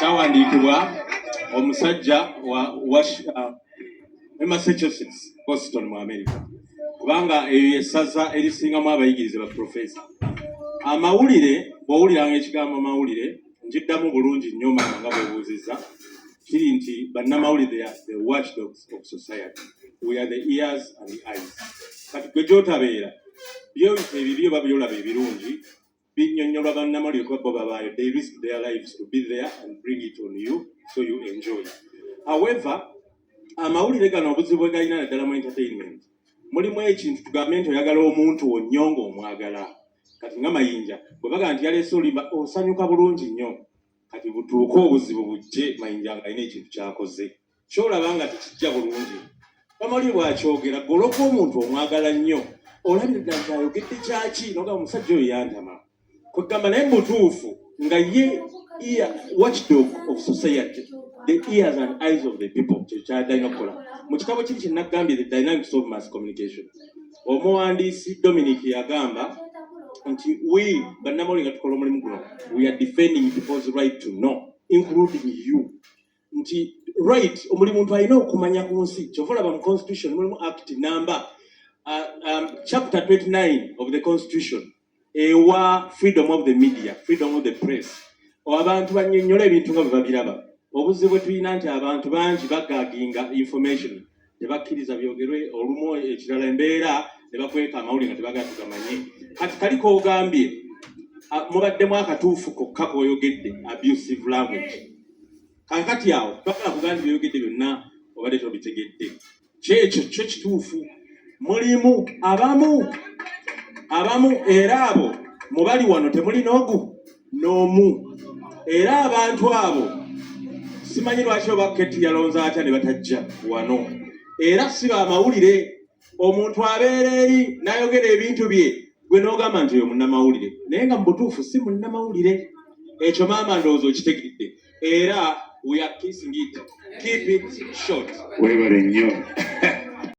kyawandiikibwa omusajja wa Massachusetts, Boston mu America. Kubanga essaza erisingamu abayigirize ba profesa. Amawulire, bw'owuliranga ekigambo amawulire, njiddamu bulungi nnyo nga bw'obuuzizza, kiri nti bannamawulire they are the watchdogs of society. We are the ears and the eyes. Kati gwe gy'otabeera, ebibyo babyolaba ebirungi, binnyonnyola bannamawulire kuba bo babaayo. They risk their lives to be there and bring it on you, so you enjoy. However, amawulire gano obuzibu bwe galina naddala mu entertainment. Mulimu ekintu tugambe nti oyagala omuntu onnyonga omwagala. Kati nga Mayinja, bwe baga nti yaleese olimba osanyuka bulungi nnyo. Kati butuuke obuzibu bujje Mayinja ng'alina ekintu ky'akoze. Ky'olaba nga tekijja bulungi. Amawulire bw'akyogera goloka omuntu omwagala nnyo. Olabira ddala nti ayogedde kyaki n'ogamba omusajja oyo yantama. Kwe gamba naye mutuufu nga ye watchdog of society. The ears and eyes of the people. Mu kitabo kiri kye nagambye the dynamics of mass communication. Omuwandiisi Dominic yagamba nti we bannamawulire nga tukola omulimu guno, we are defending people's right to know, including you. Nti right omulimu muntu alina okumanya ku nsi. Kyova olaba mu constitution mulimu act number chapter 29 of the constitution ewa freedom of the media, freedom of the press. Abantu bannyonnyola ebintu nga bwe babiraba. Obuzibu bwe tulina nti abantu bangi bagaaginga information tebakkiriza byogerwe olumu ekirala embeera ne bakweka amawulire nga tebagala tugamanye. Kati kaliko ogambye mubaddemu akatuufu kokka k'oyogedde abusive language. Kaakati awo twagala kugamba by'oyogedde byonna obadde tobitegedde. Kyekyo kyo kituufu. Mulimu abamu era abo mubali wano temuli n'omu. Era abantu abo simanyi lwaki oba Keti yalonza atya ne batajja wano. Era si bamawulire. Omuntu abeera eri n'ayogera ebintu bye gwe n'ogamba nti oyo munnamawulire. Naye nga mu butuufu si munnamawulire. Ekyo maama ndowooza okitegedde. Era we are kissing it. Keep it short. Webale nnyo.